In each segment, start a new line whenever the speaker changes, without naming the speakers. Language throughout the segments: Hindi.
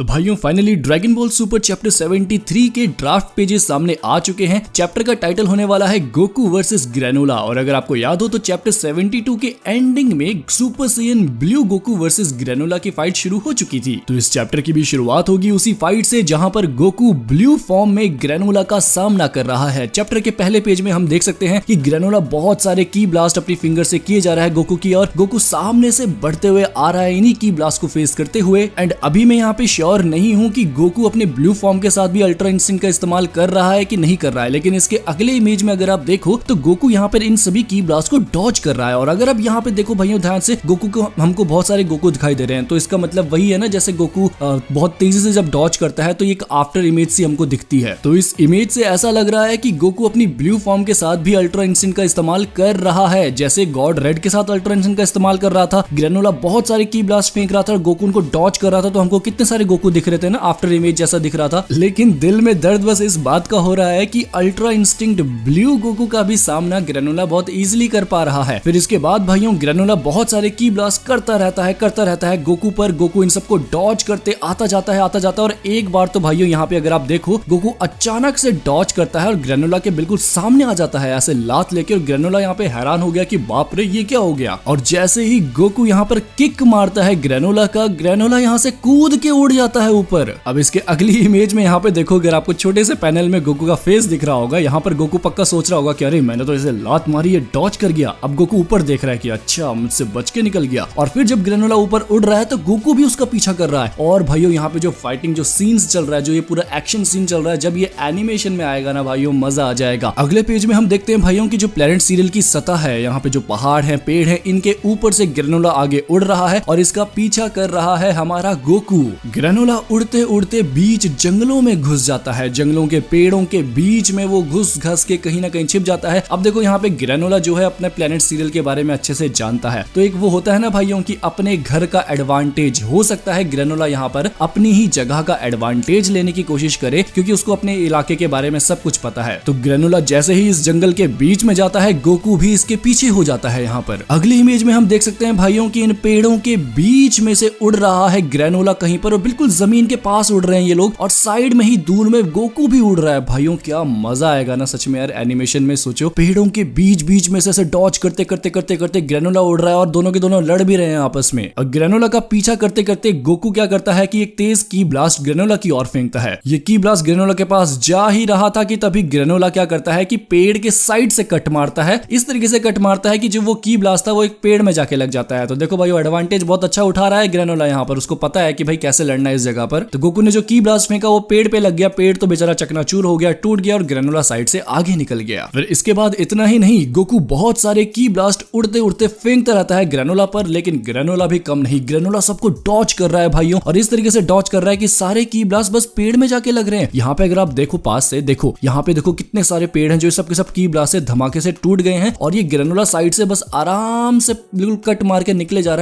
तो भाइयों finally dragon ball super chapter 73 के ड्राफ्ट पेजेस सामने आ चुके हैं। चैप्टर का टाइटल होने वाला है गोकू वर्सेस ग्रेनोला। और अगर आपको याद हो तो चैप्टर 72 के एंडिंग में super Saiyan blue Goku versus granola की फाइट शुरू हो चुकी थी। तो इस चैप्टर की भी शुरुआत होगी उसी फाइट से जहां पर गोकू ब्लू फॉर्म में ग्रेनोला का सामना कर रहा है। चैप्टर के पहले पेज में हम देख सकते हैं कि ग्रेनोला बहुत सारे की ब्लास्ट अपनी फिंगर से किए जा रहा है गोकू की, और गोकू सामने से बढ़ते हुए आ रहा है इन्हीं की ब्लास्ट को फेस करते हुए। एंड अभी मैं यहाँ पे श्योर नहीं हूँ कि गोकू अपने ब्लू फॉर्म के साथ भी अल्ट्रा इंस्टिंक्ट का इस्तेमाल कर रहा है कि नहीं कर रहा है, लेकिन इसके अगले इमेज में अगर आप देखो तो गोकू यहाँ पर इन सभी की ब्लास्ट को डॉज कर रहा है। और अगर आप यहाँ पे देखो भाइयों ध्यान से, गोकू को हमको बहुत सारे गोकू दिखाई दे रहे हैं, तो इसका मतलब वही है ना, जैसे गोकू बहुत तेजी से जब डॉज करता है तो एक आफ्टर इमेज सी हमको दिखती है। तो इस इमेज से ऐसा लग रहा है कि गोकू अपनी ब्लू फॉर्म के साथ भी अल्ट्रा इंस्टिंक्ट का इस्तेमाल कर रहा है, जैसे गॉड रेड के साथ अल्ट्रा इंस्टिंक्ट का इस्तेमाल कर रहा था। ग्रेनोला बहुत सारे की ब्लास्ट फेंक रहा था और गोकू उनको डॉज कर रहा था, तो हमको कितने सारे गोकू दिख रहे थे ना, आफ्टर इमेज जैसा दिख रहा था। लेकिन दिल में दर्द बस इस बात का हो रहा है कि अल्ट्रा इंस्टिंक्ट ब्लू गोकू का भी सामना ग्रेनोला बहुत इजीली कर पा रहा है। फिर इसके बाद भाइयों ग्रेनोला बहुत सारे की ब्लास्ट करता रहता है गोकू पर। गोकू इन सबको डॉज करते आता जाता है और एक बार तो भाइयों यहाँ पे अगर आप देखो, गोकू अचानक से डॉज करता है और ग्रेनोला के बिल्कुल सामने आ जाता है ऐसे लात लेके, और ग्रेनोला यहाँ पे हैरान हो गया कि बाप रे ये क्या हो गया। और जैसे ही गोकू यहाँ पर किक मारता है ग्रेनोला का, ग्रेनोला यहाँ से कूद के उड़ जाता है ऊपर। अब इसके अगली इमेज में यहाँ पे देखो, अगर आपको छोटे से पैनल में गोकू का फेस दिख रहा होगा, यहाँ पर गोकू पक्का सोच रहा होगा कि अरे मैंने तो इसे लात मारी, ये डॉज कर गया। अब गोकू ऊपर देख रहा है कि अच्छा मुझसे बच के निकल गया। और फिर जब ग्रेनोला ऊपर उड़ रहा है तो गोकू भी उसका पीछा कर रहा है। और भाइयों यहाँ पे जो फाइटिंग जो सीन्स चल रहा है, जो ये पूरा एक्शन सीन चल रहा है, जब ये एनिमेशन में आएगा ना भाइयों मजा आ जाएगा। अगले पेज में हम देखते हैं भाइयों की जो प्लेनेट सीरियल की सतह है, यहाँ पे जो पहाड़ है, पेड़ है, इनके ऊपर से ग्रेनोला आगे उड़ रहा है और इसका पीछा कर रहा है हमारा गोकू। ग्रेनोला उड़ते उड़ते बीच जंगलों में घुस जाता है, जंगलों के पेड़ों के बीच में वो घुस घस के कहीं ना कहीं छिप जाता है। अब देखो यहाँ पे ग्रेनोला जो है अपने प्लेनेट सीरियल के बारे में अच्छे से जानता है, तो एक वो होता है ना भाइयों की अपने घर का एडवांटेज। हो सकता है ग्रेनोला यहाँ पर अपनी ही जगह का एडवांटेज लेने की कोशिश करे, क्योंकि उसको अपने इलाके के बारे में सब कुछ पता है। तो ग्रेनोला जैसे ही इस जंगल के बीच में जाता है, गोकू भी इसके पीछे हो जाता है। यहाँ पर अगली इमेज में हम देख सकते हैं भाइयों की इन पेड़ों के बीच में से उड़ रहा है ग्रेनोला कहीं पर, और बिल्कुल जमीन के पास उड़ रहे हैं ये लोग, और साइड में ही दूर में गोकू भी उड़ रहा है। भाइयों क्या मजा आएगा ना सच में यार एनिमेशन में। सोचो पेड़ों के बीच में से ऐसे डॉज करते करते ग्रेनोला उड़ रहा है और दोनों के दोनों लड़ भी रहे हैं आपस में। और ग्रेनोला का पीछा करते करते गोकू क्या करता है कि एक तेज की ब्लास्ट ग्रेनोला की ओर फेंकता है। ये की ब्लास्ट ग्रेनोला के पास जा ही रहा था कि तभी ग्रेनोला क्या करता है कि पेड़ के साइड से कट मारता है। इस तरीके से कट मारता है कि जो वो की ब्लास्ट था वो एक पेड़ में जाके लग जाता है। तो देखो भाई एडवांटेज बहुत अच्छा उठा रहा है ग्रेनोला यहाँ पर, उसको पता है कि भाई कैसे लड़ना है इस जगह पर। तो गोकू ने जो की ब्लास्ट फेंका वो पेड़ पे लग गया, पेड़ तो बेचारा चकनाचूर हो गया, टूट गया और ग्रेनोला साइड से आगे निकल गया। फिर इसके बाद इतना ही नहीं, गोकू बहुत सारे की ब्लास्ट उड़ते उड़ते फेंकता रहता है ग्रेनोला पर, लेकिन ग्रेनोला भी कम नहीं, ग्रेनोला सबको डॉज कर रहा है भाइयों, और इस तरीके से डॉज कर रहा है कि सारे की ब्लास्ट बस पेड़ में जाके लग रहे हैं। यहाँ पे अगर आप देखो पास से देखो, यहाँ पे देखो कितने सारे पेड़ हैं जो सब के सब की ब्लास्ट से धमाके से टूट गए हैं, और ये ग्रेनोला साइड से बस आराम से बिल्कुल कट मार के निकले जा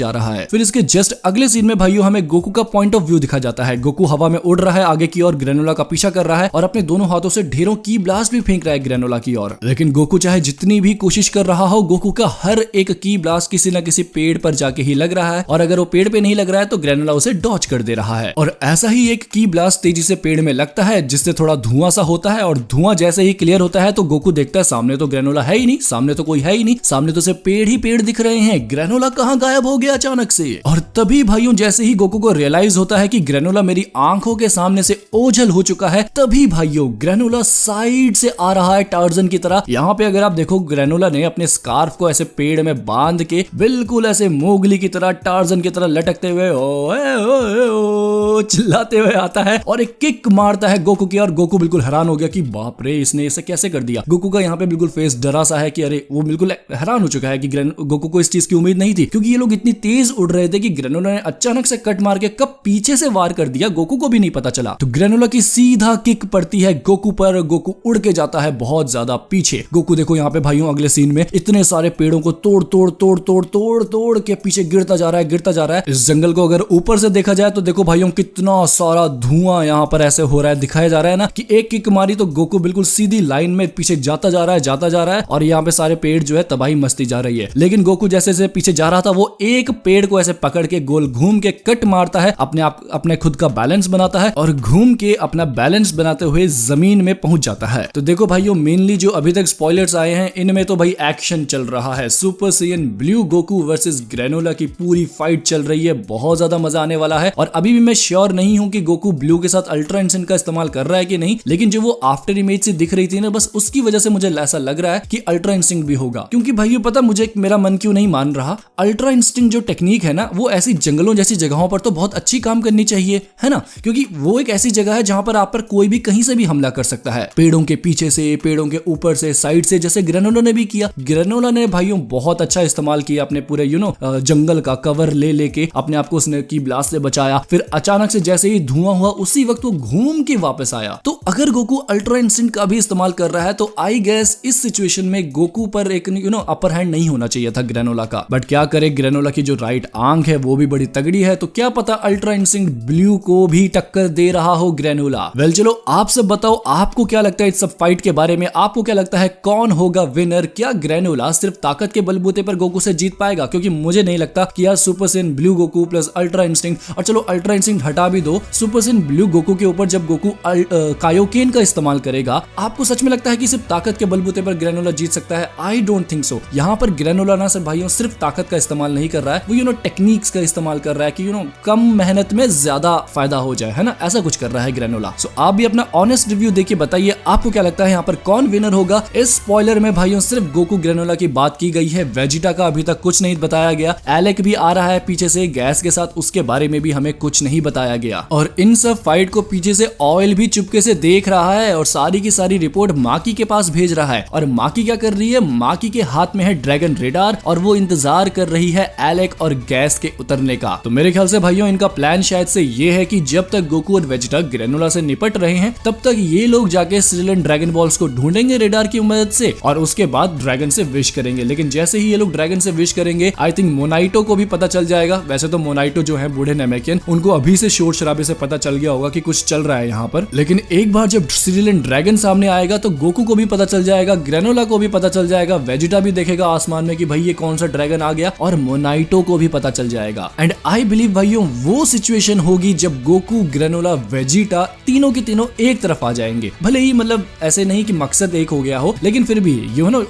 रहा है। फिर इसके जस्ट अगले सीन में भाइयों हमें गोकू का पॉइंट ऑफ व्यू दिखा जाता है। गोकू हवा में उड़ रहा है आगे की ओर, ग्रेनोला का पीछा कर रहा है और अपने दोनों हाथों से ढेरों की ब्लास्ट भी फेंक रहा है ग्रेनोला की ओर। लेकिन गोकू चाहे जितनी भी कोशिश कर रहा हो, गोकू का हर एक की ब्लास्ट किसी न किसी पेड़ पर जाके ही लग रहा है, और अगर वो पेड़ पे नहीं लग रहा है तो ग्रेनोला उसे डॉज कर दे रहा है। और ऐसा ही एक की ब्लास्ट तेजी से पेड़ में लगता है जिससे थोड़ा धुआं सा होता है, और धुआं जैसे ही क्लियर होता है तो गोकू देखता है सामने तो ग्रेनोला है ही नहीं, सामने तो कोई है ही नहीं, सामने तो सिर्फ पेड़ ही पेड़ दिख रहे हैं, ग्रेनोला कहाँ गायब हो गया अचानक से। और तभी भाइयों जैसे ही गोकू को रियलाइज होता है कि ग्रेनोला मेरी आंखों के सामने से ओझल हो चुका है, तभी भाइयों ग्रेनोला साइड से आ रहा है टार्जन की तरह। यहाँ पे अगर आप देखो ग्रेनोला ने अपने स्कार्फ को ऐसे पेड़ में बांध के बिल्कुल ऐसे मोगली की तरह, टार्जन की तरह लटकते हुए ओ चिल्लाते हुए आता है और एक किक मारता है गोकू की, और गोकू बिल्कुल हैरान हो गया कि बाप रे इसने इसे कैसे कर दिया। गोकू का यहाँ पे बिल्कुल फेस डरा सा है कि अरे, वो बिल्कुल हैरान हो चुका है कि गोकू को इस चीज की उम्मीद नहीं थी, क्योंकि ये लोग इतनी तेज उड़ रहे थे कि ग्रेनोला ने अचानक से कट मार के कब पीछे से वार कर दिया गोकू को भी नहीं पता चला। तो ग्रेनोला की सीधा किक पड़ती है गोकू पर, गोकू उड़ के जाता है बहुत ज्यादा पीछे। गोकू देखो यहाँ पे भाइयों अगले सीन में इतने सारे पेड़ों को तोड़ के पीछे गिरता जा रहा है। इस जंगल को अगर ऊपर से देखा जाए तो देखो भाइयों कितना सारा धुआं यहाँ पर ऐसे हो रहा है, दिखाया जा रहा है ना कि एक किक मारी तो गोकू बिल्कुल सीधी लाइन में पीछे जाता जा रहा है और यहाँ पे सारे पेड़ जो है तबाही मस्ती जा रही है। लेकिन गोकू जैसे जैसे पीछे जा रहा था वो एक पेड़ को ऐसे पकड़ के गोल घूम के कट मारता है, अपने खुद का बैलेंस बनाता है और घूम के अपना बैलेंस बनाते हुए जमीन में पहुंच जाता है। तो देखो भाइयों, मेनली जो अभी तक स्पॉयलर्स आए हैं इनमें तो भाई एक्शन चल रहा है। Super Saiyan blue Goku versus granola की पूरी फाइट चल रही है, बहुत ज्यादा मजा आने वाला है। और अभी भी मैं श्योर नहीं हूं कि गोकू ब्लू के साथ अल्ट्रा इंस्टेंट का इस्तेमाल कर रहा है कि नहीं, लेकिन जो वो आफ्टर इमेज से दिख रही थी ना, बस उसकी वजह से मुझे ऐसा लग रहा है कि अल्ट्रा इंस्टिंक्ट भी होगा। क्योंकि भाइयों पता मुझे मेरा मन क्यों नहीं मान रहा, अल्ट्रा इंस्टिंक्ट जो टेक्निक है ना वो ऐसी जंगलों जैसी जगहों पर तो बहुत अच्छी काम करनी चाहिए, है ना, क्योंकि वो एक ऐसी जगह है जहां पर आप पर कोई भी कहीं से भी हमला कर सकता है, पेड़ों के पीछे से, पेड़ों के ऊपर से, साइड से, जैसे ग्रेनोला ने भी किया। ग्रेनोला ने भाइयों बहुत अच्छा इस्तेमाल किया अपने पूरे जंगल का कवर ले लेके अपने आप को उसने की ब्लास्ट से बचाया। फिर अचानक से जैसे ही धुआं हुआ उसी वक्त वो घूम के वापस आया। तो अगर गोकू अल्ट्रा इंस्टिंक्ट का भी इस्तेमाल कर रहा है तो आई गेस इस सिचुएशन में गोकू पर एक अपर हैंड नहीं होना चाहिए था ग्रेनोला का। बट क्या करे, ग्रेनोला की जो राइट आंख है वो भी बड़ी तगड़ी है, तो क्या पता अल्ट्रा इंस्टिंक्ट ब्लू को भी टक्कर दे रहा हो ग्रेनोला। वेल चलो आप सब बताओ आपको क्या लगता है इस सब फाइट के बारे में, आपको क्या लगता है कौन होगा विनर? क्या ग्रेनोला सिर्फ ताकत के बलबूते पर गोकू से जीत पाएगा? क्योंकि मुझे नहीं लगता कि यार super Saiyan blue Goku plus ultra instinct, और चलो अल्ट्रा इंस्टिंक्ट हटा भी दो, सुपर सैयन ब्लू गोकू के ऊपर जब गोकू कायोकेन का इस्तेमाल करेगा, आपको सच में लगता है कि सिर्फ ताकत के बलबूते पर ग्रेनोला जीत सकता है? I don't think so. यहाँ पर ग्रेनोला ना सर भाइयों सिर्फ ताकत का इस्तेमाल नहीं कर रहा है, वो टेक्निक्स का इस्तेमाल कर रहा है कि कम मेहनत में ज्यादा फायदा हो जाए, है ना, ऐसा कुछ कर रहा है ग्रेनोला। सो आप भी अपना ऑनेस्ट रिव्यू देके बताइए आपको क्या लगता है यहाँ पर कौन विनर होगा। इस स्पॉइलर में भाइयों सिर्फ गोकू ग्रेनोला की बात की गई है, वेजिटा का अभी तक कुछ नहीं बताया गया। एलेक भी आ रहा है पीछे से गैस के साथ, उसके बारे में भी हमें कुछ नहीं बताया गया। और इन सब फाइट को पीछे से ऑयल भी चुपके से देख रहा है और सारी की सारी रिपोर्ट माकी के पास भेज रहा है। और माकी क्या कर रही है, माकी के हाथ में है ड्रैगन रेडार और वो इंतजार कर रही है एलेक और गैस के उतरने का। तो मेरे ख्याल से भाइयों इनका प्लान शायद से ये है कि जब तक गोकू और वेजिटा ग्रेनोला से निपट रहे हैं तब तक ये लोग जाके सिरिलियन ड्रैगन बॉल्स को ढूंढेंगे रेडार की मदद से और उसके बाद ड्रैगन से विश करेंगे। लेकिन जैसे ही ये लोग ड्रैगन से विश करेंगे आई थिंक मोनाइटो को भी पता चल जाएगा। वैसे तो मोनाइटो जो है बूढ़े नेमेकियन, उनको अभी से शोर शराबे से पता चल गया होगा कि कुछ चल रहा है यहाँ पर। लेकिन एक बार जब सिरिलियन ड्रैगन सामने आएगा तो गोकू को भी पता चल जाएगा, ग्रेनोला को भी पता चल जाएगा, वेजिटा भी देखेगा आसमान में कि भाई ये कौन सा ड्रैगन आ गया, और मोनाइटो को भी पता चल जाएगा। एंड आई बिलीव भाइयों वो सिचुएशन होगी जब गोकू, ग्रेनोला, वेजिटा तीनों के तीनों एक तरफ आ जाएंगे। भले ही मतलब ऐसे नहीं कि मकसद एक हो गया हो, लेकिन फिर भी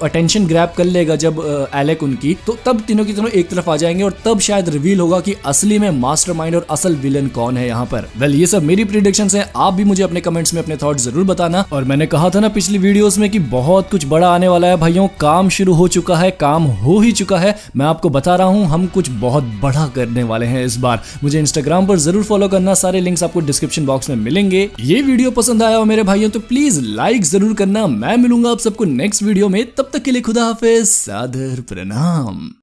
अटेंशन ग्रैब कर लेगा जब एलेक उनकी, तो तब तीनों की तीनों एक तरफ आ जाएंगे और तब शायद रिवील होगा कि असली में मास्टरमाइंड और असल विलन कौन है यहाँ पर। वेल ये सब मेरी प्रेडिक्शंस हैं, आप भी मुझे अपने कमेंट्स में अपने थॉट्स जरूर बताना। और मैंने कहा था ना पिछली वीडियोस में कि बहुत कुछ बड़ा आने वाला है भाइयों, काम शुरू हो चुका है, काम हो ही चुका है। मैं आपको बता रहा हूँ हम कुछ बहुत बड़ा करने वाले हैं इस बार। मुझे इंस्टाग्राम पर जरूर फॉलो करना, सारे लिंक्स आपको डिस्क्रिप्शन बॉक्स में मिलेंगे। ये वीडियो पसंद आया हो मेरे भाइयों तो प्लीज लाइक जरूर करना। मैं मिलूंगा आप सबको नेक्स्ट वीडियो में, तब तक के लिए खुदा हाफिज, सादर प्रणाम।